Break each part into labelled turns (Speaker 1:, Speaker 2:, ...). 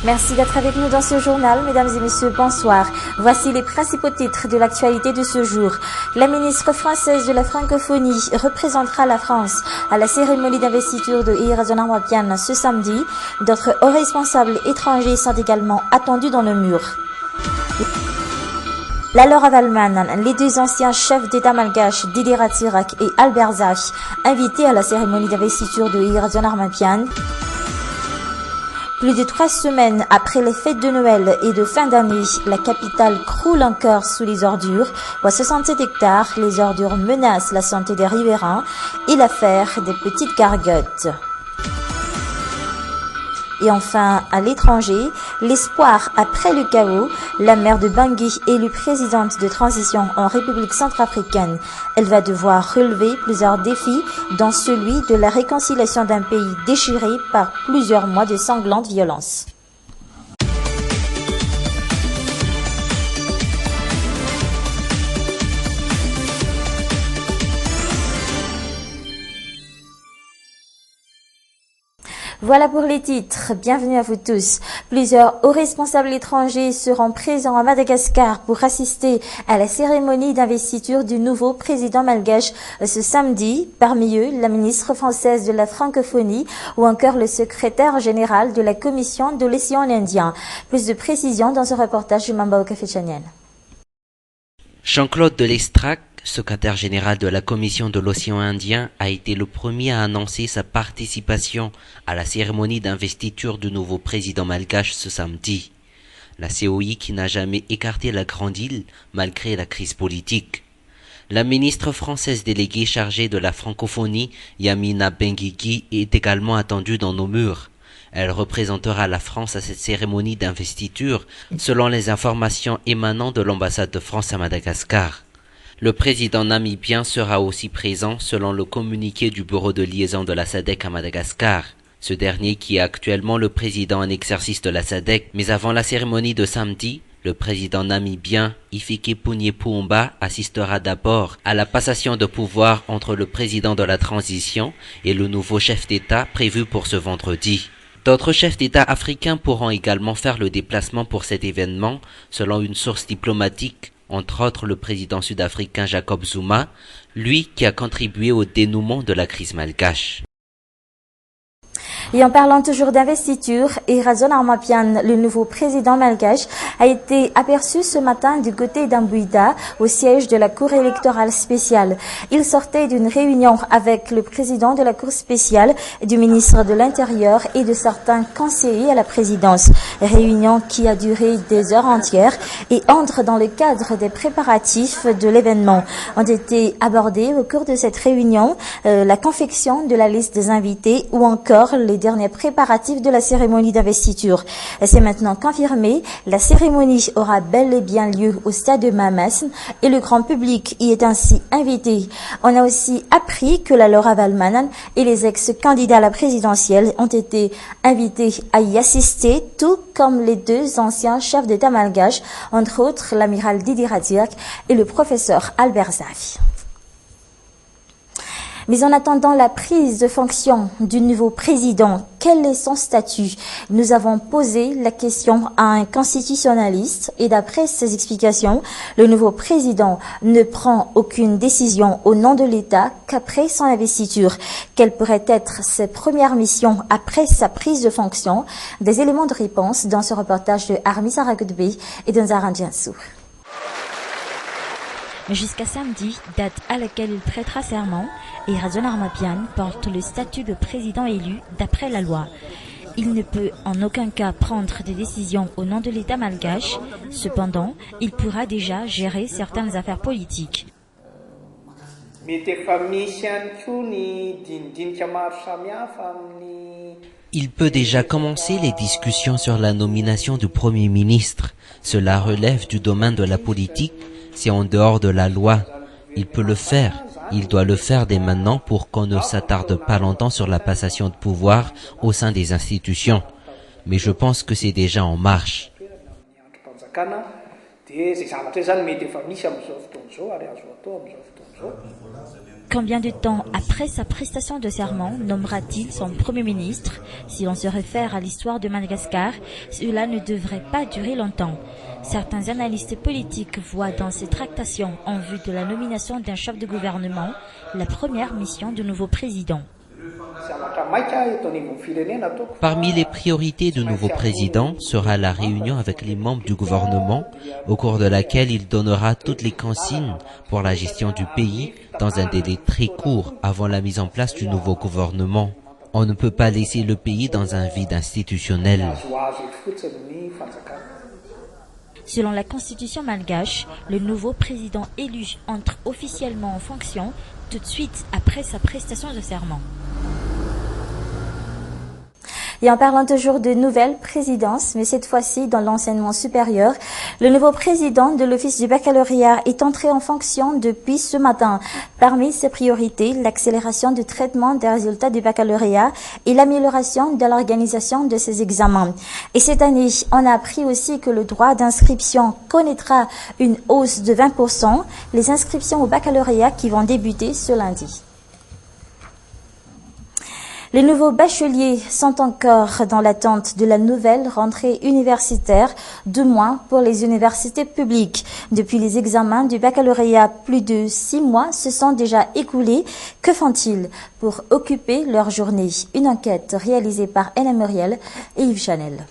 Speaker 1: Merci d'être avec nous dans ce journal. Mesdames et messieurs, bonsoir. Voici les principaux titres de l'actualité de ce jour. La ministre française de la francophonie représentera la France à la cérémonie d'investiture de Irazona Mwapian ce samedi. D'autres hauts responsables étrangers sont également attendus dans le mur. La Laura Valman, les deux anciens chefs d'État malgaches, Didi Ratsirak et Albert Zach, invités à la cérémonie d'investiture de Irazona Mwapian. Plus de 3 semaines après les fêtes de Noël et de fin d'année, la capitale croule encore sous les ordures. À 67 hectares, les ordures menacent la santé des riverains et l'affaire des petites gargotes. Et enfin, à l'étranger, l'espoir après le chaos, la mère de Bangui, élue présidente de transition en République centrafricaine. Elle va devoir relever plusieurs défis, dont celui de la réconciliation d'un pays déchiré par plusieurs mois de sanglantes violences. Voilà pour les titres. Bienvenue à vous tous. Plusieurs hauts responsables étrangers seront présents à Madagascar pour assister à la cérémonie d'investiture du nouveau président malgache ce samedi. Parmi eux, la ministre française de la francophonie ou encore le secrétaire général de la commission de l'océan Indien. Plus de précisions dans ce reportage de Mamba Okafechanian.
Speaker 2: Jean-Claude Delestrac, secrétaire général de la Commission de l'océan Indien, a été le premier à annoncer sa participation à la cérémonie d'investiture du nouveau président malgache ce samedi. La COI qui n'a jamais écarté la Grande Île malgré la crise politique. La ministre française déléguée chargée de la francophonie, Yamina Benguigui, est également attendue dans nos murs. Elle représentera la France à cette cérémonie d'investiture, selon les informations émanant de l'ambassade de France à Madagascar. Le président namibien sera aussi présent selon le communiqué du bureau de liaison de la SADC à Madagascar. Ce dernier qui est actuellement le président en exercice de la SADC, mais avant la cérémonie de samedi, le président namibien Hifikepunye Pohamba assistera d'abord à la passation de pouvoir entre le président de la transition et le nouveau chef d'État prévu pour ce vendredi. D'autres chefs d'État africains pourront également faire le déplacement pour cet événement, selon une source diplomatique, entre autres le président sud-africain Jacob Zuma, lui qui a contribué au dénouement de la crise malgache.
Speaker 1: Et en parlant toujours d'investiture, Irazona Mwapian, le nouveau président malgache, a été aperçu ce matin du côté d'Ambuida, au siège de la Cour électorale spéciale. Il sortait d'une réunion avec le président de la Cour spéciale, du ministre de l'Intérieur et de certains conseillers à la présidence. Réunion qui a duré des heures entières et entre dans le cadre des préparatifs de l'événement. Ont été abordés au cours de cette réunion la confection de la liste des invités ou encore les derniers préparatifs de la cérémonie d'investiture. C'est maintenant confirmé, la cérémonie aura bel et bien lieu au stade de Mames et le grand public y est ainsi invité. On a aussi appris que la Laura Valman et les ex-candidats à la présidentielle ont été invités à y assister, tout comme les deux anciens chefs d'État malgaches, entre autres l'amiral Didi Ratsirak et le professeur Albert Zach. Mais en attendant la prise de fonction du nouveau président, quel est son statut? Nous avons posé la question à un constitutionnaliste et d'après ses explications, le nouveau président ne prend aucune décision au nom de l'État qu'après son investiture. Quelles pourraient être ses premières missions après sa prise de fonction? Des éléments de réponse dans ce reportage de Armi Saragoudbe et de Nzaran Djansou. Jusqu'à samedi, date à laquelle il prêtera serment, Irazona Mwapian porte le statut de président élu d'après la loi. Il ne peut en aucun cas prendre des décisions au nom de l'État malgache. Cependant, il pourra déjà gérer certaines affaires politiques.
Speaker 2: Il peut déjà commencer les discussions sur la nomination du Premier ministre. Cela relève du domaine de la politique. C'est en dehors de la loi. Il peut le faire. Il doit le faire dès maintenant pour qu'on ne s'attarde pas longtemps sur la passation de pouvoir au sein des institutions. Mais je pense que c'est déjà en marche.
Speaker 1: Combien de temps après sa prestation de serment nommera-t-il son Premier ministre? Si l'on se réfère à l'histoire de Madagascar, cela ne devrait pas durer longtemps. Certains analystes politiques voient dans ces tractations en vue de la nomination d'un chef de gouvernement la première mission du nouveau président.
Speaker 2: Parmi les priorités du nouveau président sera la réunion avec les membres du gouvernement, au cours de laquelle il donnera toutes les consignes pour la gestion du pays dans un délai très court avant la mise en place du nouveau gouvernement. On ne peut pas laisser le pays dans un vide institutionnel.
Speaker 1: Selon la constitution malgache, le nouveau président élu entre officiellement en fonction tout de suite après sa prestation de serment. Et en parlant toujours de nouvelles présidences, mais cette fois-ci dans l'enseignement supérieur, le nouveau président de l'Office du baccalauréat est entré en fonction depuis ce matin. Parmi ses priorités, l'accélération du traitement des résultats du baccalauréat et l'amélioration de l'organisation de ses examens. Et cette année, on a appris aussi que le droit d'inscription connaîtra une hausse de 20%, les inscriptions au baccalauréat qui vont débuter ce lundi. Les nouveaux bacheliers sont encore dans l'attente de la nouvelle rentrée universitaire, 2 mois pour les universités publiques. Depuis les examens du baccalauréat, plus de 6 mois se sont déjà écoulés. Que font-ils pour occuper leur journée? Une enquête réalisée par Hélène Muriel et Yves Chanel.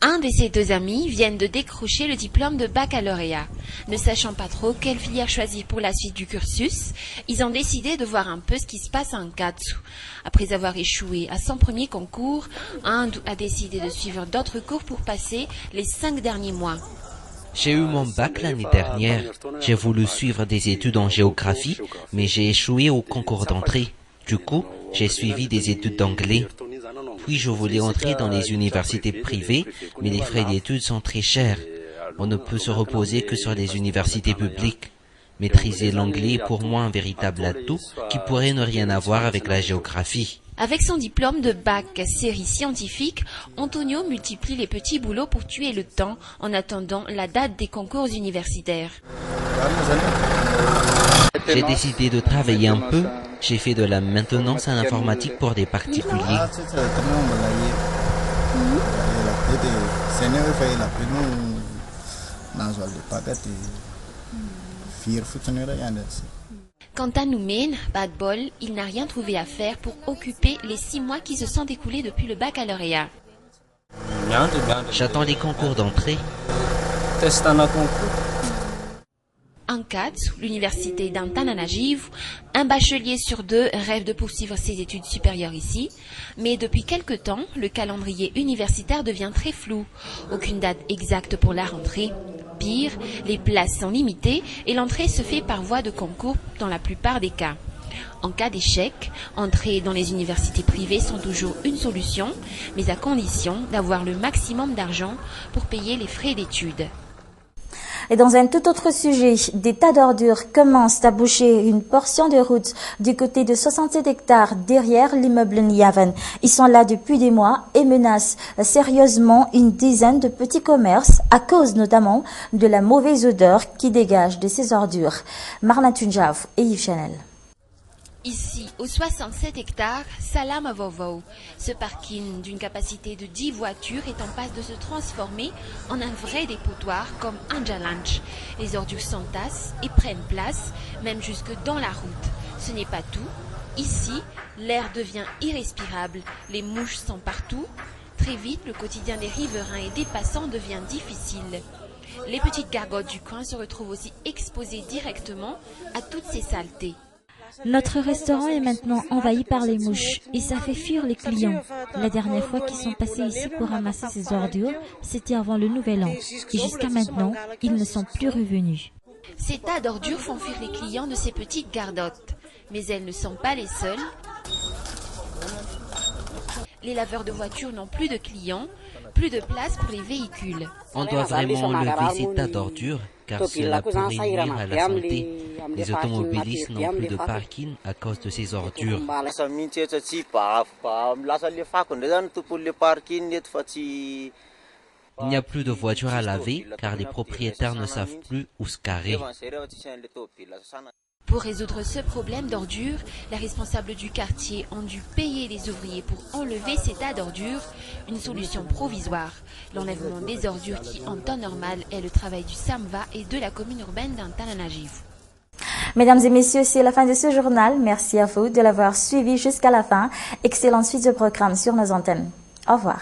Speaker 3: Un de ses 2 amis viennent de décrocher le diplôme de baccalauréat. Ne sachant pas trop quelle filière choisir pour la suite du cursus, ils ont décidé de voir un peu ce qui se passe en Katsu. Après avoir échoué à son premier concours, un a décidé de suivre d'autres cours pour passer les 5 derniers mois.
Speaker 2: J'ai eu mon bac l'année dernière. J'ai voulu suivre des études en géographie, mais j'ai échoué au concours d'entrée. Du coup, j'ai suivi des études d'anglais. Puis je voulais entrer dans les universités privées, mais les frais d'études sont très chers. On ne peut se reposer que sur les universités publiques. Maîtriser l'anglais est pour moi un véritable atout qui pourrait ne rien avoir avec la géographie.
Speaker 3: Avec son diplôme de bac série scientifique, Antonio multiplie les petits boulots pour tuer le temps en attendant la date des concours universitaires.
Speaker 2: J'ai décidé de travailler un peu. J'ai fait de la maintenance en informatique pour des particuliers.
Speaker 3: Quant à Noumen, bad bol, il n'a rien trouvé à faire pour occuper les 6 mois qui se sont écoulés depuis le baccalauréat.
Speaker 2: J'attends les concours d'entrée.
Speaker 3: En Katsu, l'université d'Antananarivo, un bachelier sur 2 rêve de poursuivre ses études supérieures ici, mais depuis quelque temps, le calendrier universitaire devient très flou. Aucune date exacte pour la rentrée. Pire, les places sont limitées et l'entrée se fait par voie de concours dans la plupart des cas. En cas d'échec, entrer dans les universités privées sont toujours une solution, mais à condition d'avoir le maximum d'argent pour payer les frais d'études.
Speaker 1: Et dans un tout autre sujet, des tas d'ordures commencent à boucher une portion de route du côté de 67 hectares derrière l'immeuble Niaven. Ils sont là depuis des mois et menacent sérieusement une dizaine de petits commerces à cause notamment de la mauvaise odeur qui dégage de ces ordures. Marna Tunjav et Yves Chanel.
Speaker 3: Ici, aux 67 hectares, Salam à Vovo. Ce parking d'une capacité de 10 voitures est en passe de se transformer en un vrai dépotoir comme un Jalanch. Les ordures s'entassent et prennent place, même jusque dans la route. Ce n'est pas tout. Ici, l'air devient irrespirable. Les mouches sont partout. Très vite, le quotidien des riverains et des passants devient difficile. Les petites gargotes du coin se retrouvent aussi exposées directement à toutes ces saletés.
Speaker 1: Notre restaurant est maintenant envahi par les mouches et ça fait fuir les clients. La dernière fois qu'ils sont passés ici pour ramasser ces ordures, c'était avant le nouvel an. Et jusqu'à maintenant, ils ne sont plus revenus.
Speaker 3: Ces tas d'ordures font fuir les clients de ces petites gardottes. Mais elles ne sont pas les seules. Les laveurs de voitures n'ont plus de clients, plus de place pour les véhicules.
Speaker 2: On doit vraiment enlever ces tas d'ordures car cela pourrait nuire à la santé. Les automobilistes n'ont plus de parking à cause de ces ordures. Il n'y a plus de voitures à laver car les propriétaires ne savent plus où se garer.
Speaker 3: Pour résoudre ce problème d'ordures, les responsables du quartier ont dû payer les ouvriers pour enlever ces tas d'ordures, une solution provisoire. L'enlèvement des ordures qui, en temps normal, est le travail du SAMVA et de la commune urbaine d'Antananarivo.
Speaker 1: Mesdames et messieurs, c'est la fin de ce journal. Merci à vous de l'avoir suivi jusqu'à la fin. Excellente suite de programme sur nos antennes. Au revoir.